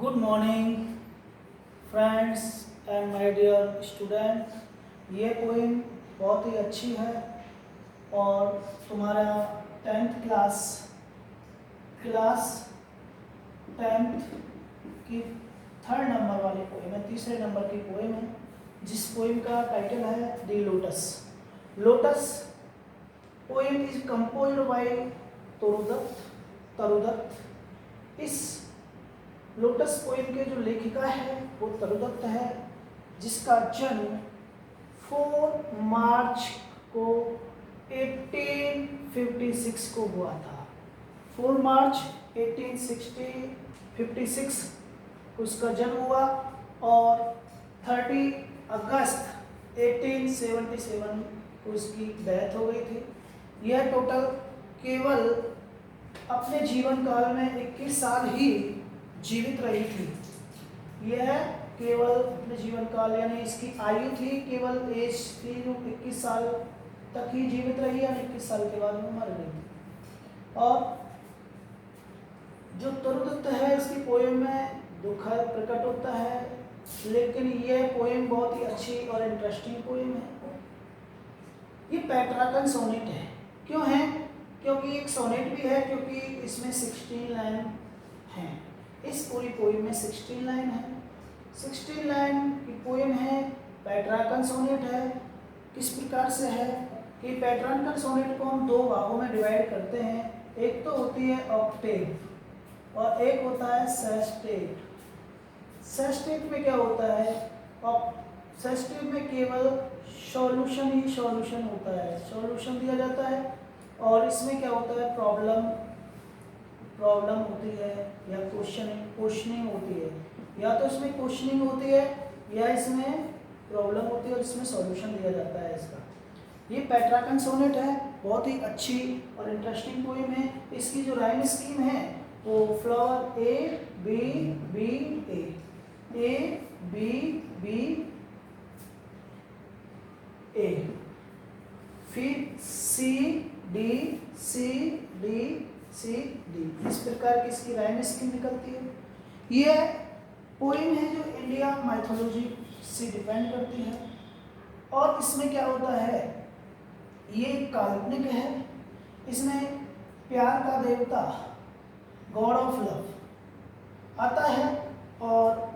Good morning friends and my dear student. ये poem बहुत ही अच्छी है और तुम्हारा 10th क्लास 10th की 3rd नंबर वाली पोएम है, तीसरे नंबर की पोएम है, जिस पोएम का टाइटल है the lotus. Lotus poem is composed bye तरुदत्त। इस लोटस पोएम के जो लेखिका है वो तरुदत्त है, जिसका जन्म 4 मार्च को 1856 को हुआ था। 4 मार्च 1856 को उसका जन्म हुआ और 30 अगस्त 1877 को उसकी डेथ हो गई थी। यह टोटल केवल अपने जीवन काल में 21 साल ही जीवित रही थी। यह केवल अपने जीवन काल यानी इसकी आयु थी केवल एज थी जो 21 साल तक ही जीवित रही, यानी 21 साल के बाद में मर गई। और जो तरुदत्त है इसकी पोएम में दुख प्रकट होता है, लेकिन यह पोएम बहुत ही अच्छी और इंटरेस्टिंग पोएम है। ये पेट्रार्कन सोनेट है। क्यों है? क्योंकि एक सोनेट भी है, क्योंकि इसमें 16 लाइन हैं। इस पूरी पोएम में 16 लाइन है। 16 लाइन की पोएम है, पेट्रार्कन सोनेट है। किस प्रकार से है कि पेट्रार्कन सोनेट को हम 2 भागों में डिवाइड करते हैं। एक तो होती है ऑक्टेव और एक होता है सेस्टेट। सेस्टेट में क्या होता है? सेस्टेट में केवल सॉल्यूशन ही सॉल्यूशन होता है, सॉल्यूशन दिया जाता है। और इसमें क्या होता है? प्रॉब्लम होती है या क्वेश्चनिंग होती है। या तो इसमें क्वेश्चनिंग होती है या इसमें प्रॉब्लम होती है और इसमें सॉल्यूशन दिया जाता है इसका। ये पेट्रार्कन सोनेट है, बहुत ही अच्छी और इंटरेस्टिंग पोएम है। इसकी जो राइम स्कीम है वो फ्लावर A B B A B B A, फिर C D C D C D, इस प्रकार की इसकी राइम स्कीम निकलती है। यह पोएम है जो इंडिया माइथोलॉजी से डिपेंड करती है। और इसमें क्या होता है? ये काल्पनिक है। इसमें प्यार का देवता गॉड ऑफ लव आता है और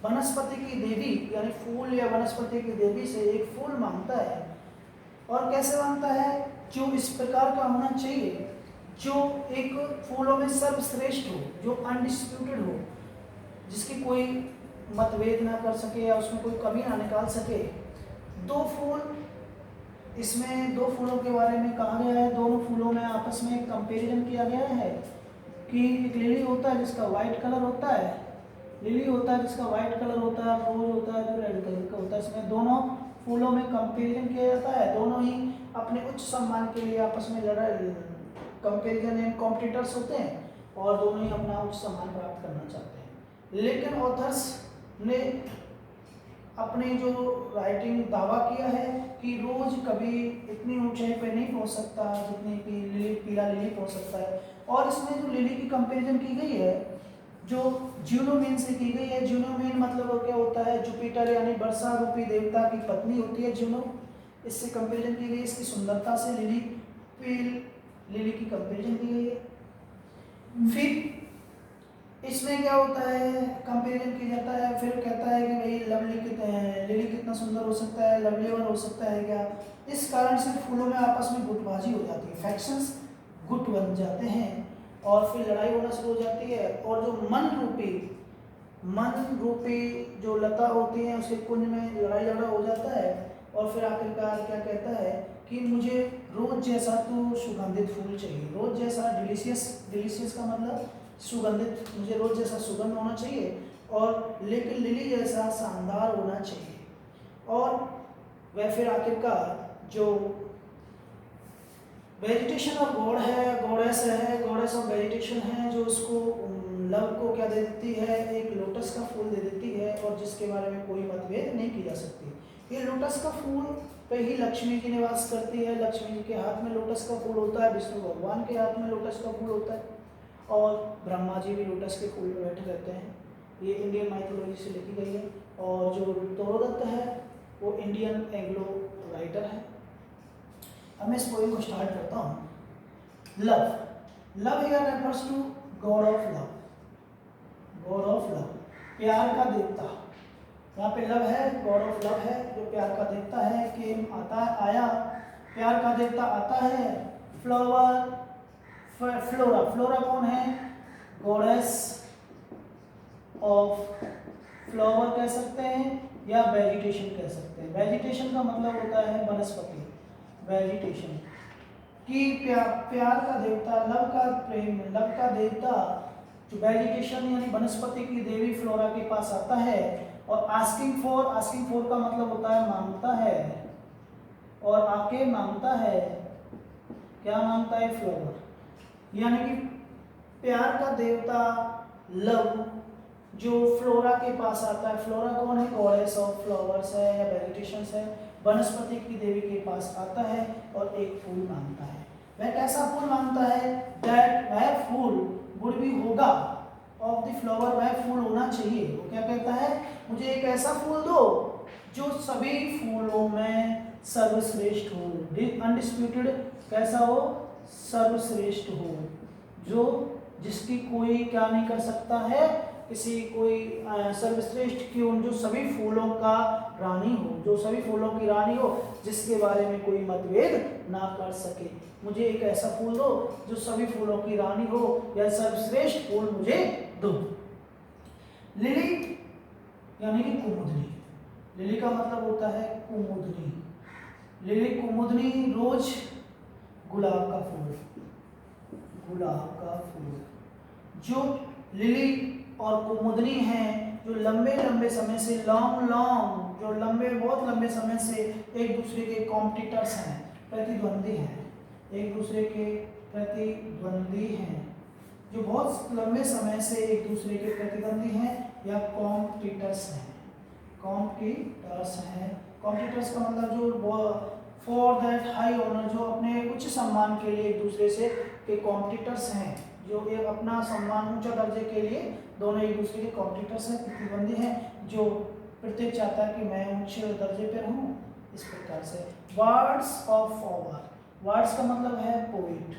वनस्पति की देवी यानी फूल या वनस्पति की देवी से एक फूल मांगता है। और कैसे मांगता है? जो इस प्रकार का होना चाहिए, जो एक फूलों में सर्वश्रेष्ठ हो, जो अनडिस्प्यूटेड हो, जिसकी कोई मतभेद ना कर सके या उसमें कोई कमी ना निकाल सके। 2 फूल, इसमें 2 फूलों के बारे में कहा गया है। दोनों फूलों में आपस में कंपैरिजन किया गया है कि एक लिली होता है जिसका वाइट कलर होता है, लिली होता है जिसका वाइट कलर होता है, रोज होता है जो रेड कलर का होता है। इसमें दोनों फूलों में कंपैरिजन किया जाता है। दोनों ही अपने उच्च सम्मान के लिए आपस में कंपैरिजन एंड कॉम्पिटिटर्स होते हैं और दोनों ही अपना उच्च सम्मान प्राप्त करना चाहते हैं। लेकिन ऑथर्स ने अपने जो राइटिंग दावा किया है कि रोज कभी इतनी ऊंचाई पे नहीं पहुंच सकता जितनी कि पीला लिली पहुंच सकता है। और इसमें जो लिली की कंपैरिजन की गई है जो ज्यूनोमेन से की गई है। ज्यूनोमेन मतलब क्या होता है? जुपिटर यानी वर्षा रूपी देवता की पत्नी होती है ज्यूनो। इससे कंपैरिजन की गई, इसकी सुंदरता से लिली की कंपैरिजन की गई है। फिर इसमें क्या होता है? कंपैरिजन किया जाता है, फिर कहता है कि भाई लिली कितना सुंदर हो सकता है, लवलीवर हो सकता है क्या? इस कारण से फूलों में आपस में गुटबाजी हो जाती है, फैक्शंस गुट बन जाते हैं और फिर लड़ाई होना शुरू हो जाती है। और जो मन रूपी जो लता होती है उसके कुंज में लड़ाई झगड़ा हो जाता है। और फिर आखिरकार क्या कहता है कि मुझे रोज जैसा तो सुगंधित फूल चाहिए, रोज जैसा डिलीशियस का मतलब सुगंधित, मुझे रोज जैसा सुगंध होना चाहिए और लेकिन लिली जैसा शानदार होना चाहिए। और वह फिर आखिरकार जो वेजिटेशन ऑफ गॉड है, गॉडेस ऑफ वेजिटेशन है, जो उसको लव को क्या दे देती है? एक लोटस का फूल दे देती है और जिसके बारे में कोई मतभेद नहीं की जा सकती। ये लोटस का फूल पे ही लक्ष्मी जी निवास करती है। लक्ष्मी जी के हाथ में लोटस का फूल होता है, विष्णु भगवान के हाथ में लोटस का फूल होता है और ब्रह्मा जी भी लोटस के फूल पे बैठे रहते हैं। ये इंडियन माइथोलॉजी से लिखी गई है। और जो विक्टोरोदत्त है वो इंडियन एंग्लो राइटर है। अब मैं इस पोएम को स्टार्ट करता हूँ। Love, love here refers to god of love, god of love, प्यार का देवता। यहाँ पे लव है, गॉड ऑफ लव है, जो प्यार का देवता है। केम आता आया, प्यार का देवता आता है। फ्लावर, फ्लोरा, फ्लोरा कौन है? गॉडेस ऑफ फ्लावर कह सकते हैं या वेजिटेशन कह सकते हैं। वेजिटेशन का मतलब होता है वनस्पति, वेजिटेशन की प्यार का देवता, लव का प्रेम, लव का देवता जो वेजिटेशन यानी वनस्पति की देवी फ्लोरा के पास आता है और आस्किंग फॉर का मतलब होता है मांगता है, और आके मांगता है, क्या मांगता है? फ्लावर। यानी कि प्यार का देवता लव जो फ्लोरा के पास आता है। फ्लोरा कौन है? गॉडेस ऑफ फ्लावर्स है या वेजिटेशंस है, वनस्पति की देवी के पास आता है और एक फूल मांगता है। वह कैसा फूल मांगता है? दैट वह फूल वुड बी होगा ऑफ द फ्लावर, वह फूल होना चाहिए। वो क्या कहता है? मुझे एक ऐसा फूल दो जो सभी फूलों में सर्वश्रेष्ठ हो, अनडिस्प्यूटेड, कैसा हो? सर्वश्रेष्ठ हो, जो जिसकी कोई क्या नहीं कर सकता है, किसी कोई सर्वश्रेष्ठ क्यों, जो सभी फूलों का रानी हो, जो सभी फूलों की रानी हो, जिसके बारे में कोई मतभेद ना कर सके। मुझे एक ऐसा फूल दो जो सभी फूलों की रानी हो, या सर्वश्रेष्ठ फूल मुझे दो। लिली यानी कि कुमुदनी, लिली का मतलब होता है कुमुदनी, लिली कुमुदनी, रोज गुलाब का फूल, गुलाब का फूल। जो लिली और कुमुदनी हैं, जो लंबे लंबे समय से जो बहुत लंबे समय से एक दूसरे के कॉम्पिटिटर्स हैं, प्रतिद्वंदी हैं, एक दूसरे के प्रतिद्वंदी हैं, जो बहुत लंबे समय से एक दूसरे के प्रतिद्वंदी हैं या कॉम्पिटिटर्स हैं, कॉम्पिटिटर्स हैं। कॉम्पिटिटर्स का मतलब जो फॉर दैट हाई ऑनर, जो अपने उच्च सम्मान के लिए एक दूसरे से के कॉम्पिटिटर्स हैं, जो एक अपना सम्मान ऊंचा दर्जे के लिए दोनों एक दूसरे के कॉम्पिटिटर्स हैं, प्रतिद्वंदी हैं, जो प्रत्येक चाहता है कि मैं उच्च दर्जे पर रहूं। इस प्रकार से वर्ड्स ऑफ पावर, वर्ड्स का मतलब है पोइट,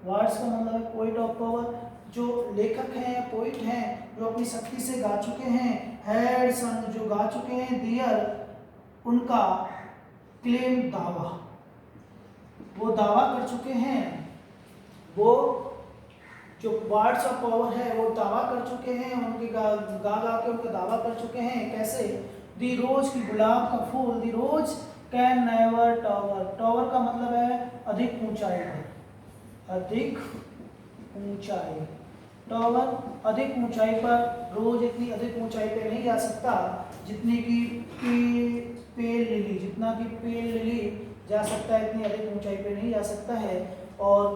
वर्ड्स का मतलब है पोइट ऑफ पावर, जो लेखक हैं, पोइट हैं, जो अपनी शक्ति से गा चुके हैं, हैड सन, जो गा चुके हैं, दियर, उनका, क्लेम, दावा, वो दावा कर चुके हैं, वो जो वर्ड्स ऑफ पावर है वो दावा कर चुके हैं, उनके गा के उनका दावा कर चुके हैं। कैसे? दी रोज की गुलाब का फूल, दी रोज कैन नेवर टावर, टावर का मतलब है अधिक ऊंचाई पर, अधिक ऊंचाई, टावर अधिक ऊंचाई पर, रोज इतनी अधिक ऊंचाई पे नहीं जा सकता जितनी की पेल लिली, जितना कि पेल लिली जा सकता है, इतनी अधिक ऊंचाई पे नहीं जा सकता है। और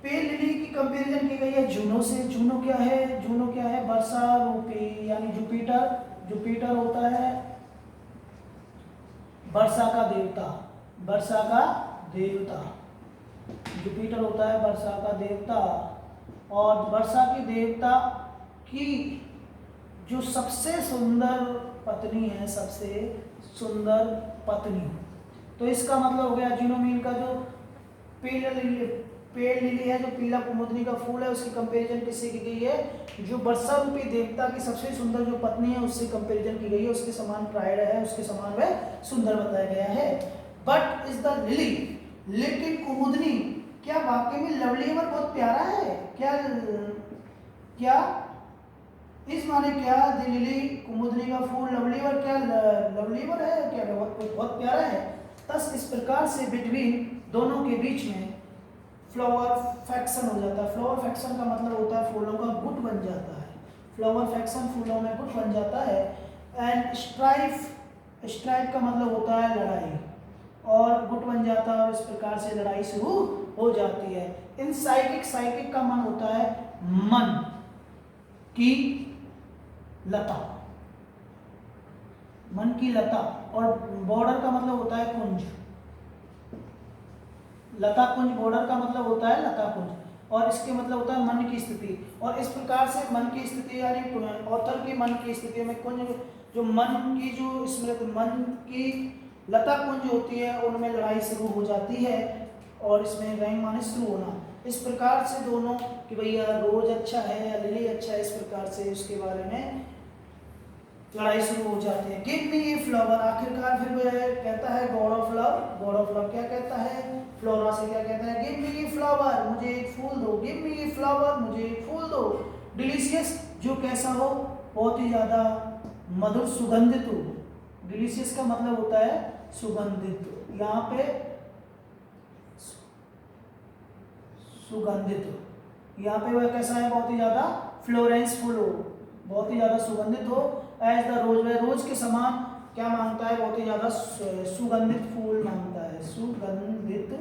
पेल लिली की कंपैरिजन की गई है जूनो से। जूनो क्या है? जूनो क्या है? वर्षा रूपी, यानी जुपिटर, जुपिटर होता है वर्षा का देवता, वर्षा का देवता, जुपिटर होता है वर्षा का देवता। और वर्षा की देवता की जो सबसे सुंदर पत्नी है, सबसे सुंदर पत्नी, तो इसका मतलब हो गया जूनोमीन का जो पेड़ लिली है, जो पीला कुमुदनी का फूल है, उसकी कंपैरिजन किससे की गई है? जो वर्षा रूपी देवता की सबसे सुंदर जो पत्नी है उससे कंपैरिजन की गई है, उसके समान प्राइड है, उसके समान वह सुंदर बताया गया है। बट इज द लिली, लेकिन कुमुदनी क्या वाकई में लवली और बहुत प्यारा है? क्या इस माने क्या? द लिली, कुमुदनी का फूल लवली और क्या लवली और है क्या? बहुत प्यारा है। तस इस प्रकार से बिटवीन, दोनों के बीच में फ्लावर फैक्शन हो जाता है। फ्लावर फैक्शन का मतलब होता है फूलों का गुट बन जाता है, फ्लावर फैक्शन फूलों में गुट बन जाता है। एंड स्ट्राइफ, स्ट्राइफ का मतलब होता है लड़ाई, और गुट बन जाता है और इस प्रकार से लड़ाई शुरू हो जाती है। इन साइकिक, साइकिक का मन होता है मन की लता, मन की लता, और बॉर्डर का मतलब होता है कुंज, लता कुंज, बॉर्डर का मतलब होता है लता कुंज। और इसके मतलब होता है मन की स्थिति। और इस प्रकार से मन की स्थिति यानी ऑथर की मन की स्थिति में कुंज जो मन की जो स्मृति मन की लता कुंज होती है उनमें लड़ाई शुरू हो जाती है और इसमें रैंक माने शुरू होना। इस प्रकार से दोनों कि भैया रोज अच्छा है या लिली अच्छा है, इस प्रकार से उसके बारे में लड़ाई शुरू हो जाती है। गिव मी ए फ्लावर, आखिरकार फिर वह कहता है God of love. God of love क्या कहता है, फ्लोरा से क्या कहता है, गिव मी ए फ्लावर, मुझे एक फूल दो, गिव मी ए फ्लावर, मुझे एक फूल दो। डिलीशियस, जो कैसा हो, बहुत ही ज्यादा मधुर सुगंधित हो। डिलीशियस का मतलब होता है सुगंधित, यहाँ पे सुगंधित, यहाँ पे वह कैसा है, बहुत ही ज्यादा फ्लोरेंसफुल हो, बहुत ही ज्यादा सुगंधित हो। एज द रोज, वह रोज के समान क्या मांगता है, बहुत ही ज्यादा सुगंधित फूल मांगता है, सुगंधित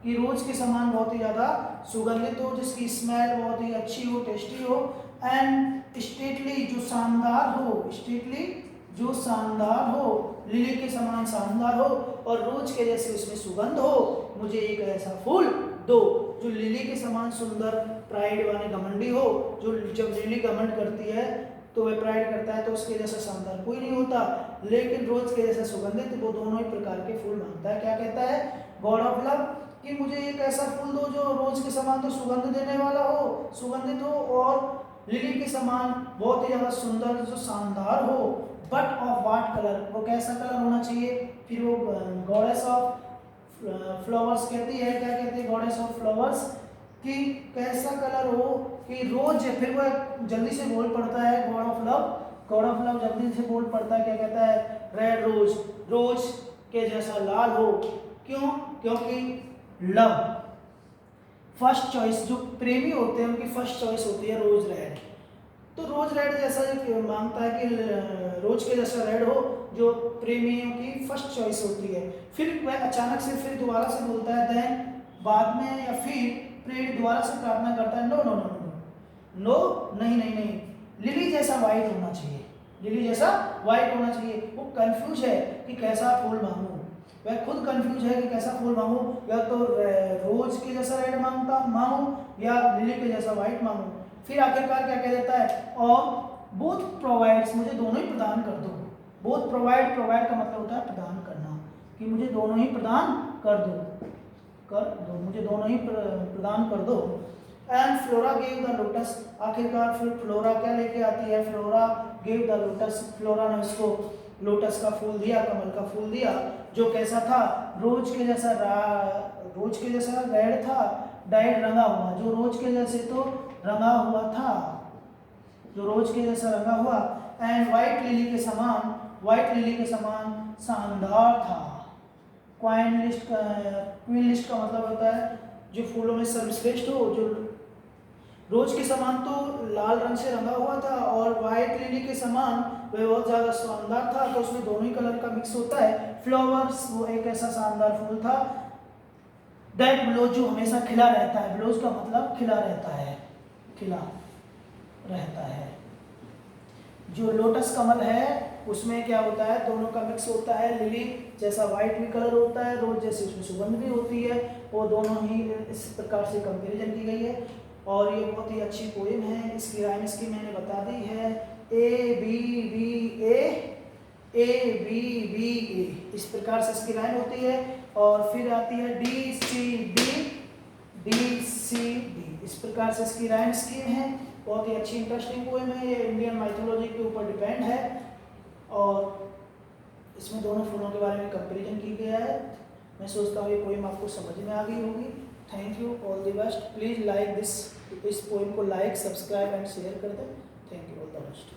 कि रोज के समान बहुत ही ज्यादा सुगंधित हो, जिसकी स्मेल बहुत ही अच्छी हो, टेस्टी हो। एंड स्टेटली, जो शानदार हो, स्टेटली जो शानदार हो, लिली के समान शानदार हो और रोज के जैसे उसमें सुगंध हो। मुझे एक ऐसा फूल दो जो लिली के समान सुंदर, प्राइड वाले घमंडी हो। जो जब लिली घमंड करती है तो वह प्राइड करता है तो उसके जैसा शानदार कोई नहीं होता, लेकिन रोज के जैसा सुगंधित वो दोनों ही प्रकार के फूल मांगता है। क्या कहता है, गॉड ऑफ लव, कि मुझे एक ऐसा फूल दो जो रोज के समान तो सुगंध देने वाला हो, सुगंधित हो, और लिली के समान बहुत ही ज्यादा सुंदर, जो शानदार हो। बट ऑफ व्हाट कलर, वो कैसा कलर होना चाहिए। फिर वो गॉडेस ऑफ फ्लावर्स कहती है, क्या कहती है गॉडेस ऑफ फ्लावर्स, कि कैसा कलर हो कि रोज, फिर वह जल्दी से बोल पड़ता है God of love, god of love जल्दी से बोल पड़ता है, क्या कहता है, रेड रोज, रोज के जैसा लाल हो। क्यों, क्योंकि लव फर्स्ट चॉइस, जो प्रेमी होते हैं उनकी फर्स्ट चॉइस होती है रोज रेड। तो रोज रेड जैसा मांगता है कि रोज के जैसा रेड हो, जो प्रेमियों की फर्स्ट चॉइस होती है। फिर वह अचानक से फिर दोबारा से बोलता है, देन बाद में, या फिर प्रेयर दोबारा से प्रार्थना करता है, no no no no no, नहीं नहीं नहीं, लिली जैसा वाइट होना चाहिए, लिली जैसा वाइट होना चाहिए। वो कंफ्यूज है कि कैसा फूल मांगूं, वह खुद कंफ्यूज है कि कैसा फूल मांगूं, या तो रोज के जैसा रेड मांगूं या लिली के जैसा वाइट मांगूं। फिर आखिरकार क्या कह देता है, और बोथ प्रोवाइड्स, मुझे दोनों ही प्रदान कर दो। बोथ प्रोवाइड, प्रोवाइड का मतलब होता है प्रदान करना, कि मुझे दोनों ही प्रदान कर दो, मुझे दोनों ही प्रदान कर दो। And flora gave the lotus, आखिरकार फिर फ्लोरा क्या लेके आती है, flora gave the lotus, flora ने उसको लोटस का फूल दिया, कमल का फूल दिया, जो कैसा था, रोज के जैसा रेड था, डाइड रंगा हुआ, जो रोज के जैसे तो रंगा हुआ था, जो रोज के जैसा रंगा हुआ। एंड व्हाइट लिली के समान, व्हाइट लिली के समान शानदार था। क्वीन लिस्ट का मतलब होता है जो फूलों में सर्वश्रेष्ठ हो, जो रोज के समान तो लाल रंग से रंगा हुआ था और व्हाइट लिली के समान वह बहुत ज्यादा शानदार था, तो उसमें दोनों ही कलर का मिक्स होता है। फ्लावर्स, वो एक ऐसा शानदार फूल था, दैट ब्लोज, जो हमेशा खिला रहता है, ब्लोज का मतलब खिला रहता है, खिला रहता है। जो लोटस कमल है उसमें क्या होता है, दोनों का मिक्स होता है, लिली जैसा वाइट भी कलर होता है, रोज जैसी उसमें सुगंध भी होती है, वो दोनों ही इस प्रकार से कंपैरिजन की गई है। और ये बहुत ही अच्छी पोएम है, इसकी राइम इसकी मैंने बता दी है, ए बी बी ए, इस प्रकार से इसकी राइम होती है। और फिर आती है डी सी डी, इस प्रकार से इसकी राइम स्कीम है। बहुत ही अच्छी इंटरेस्टिंग पोएम है, ये इंडियन माइथोलॉजी के ऊपर डिपेंड है और इसमें दोनों फूलों के बारे में कंपैरिजन की गया है। मैं सोचता हूँ ये पोएम आपको समझ में आ गई होगी। Thank you, all the best. Please like this, इस पोएम को लाइक, सब्सक्राइब एंड शेयर कर दें। Thank you, all the best.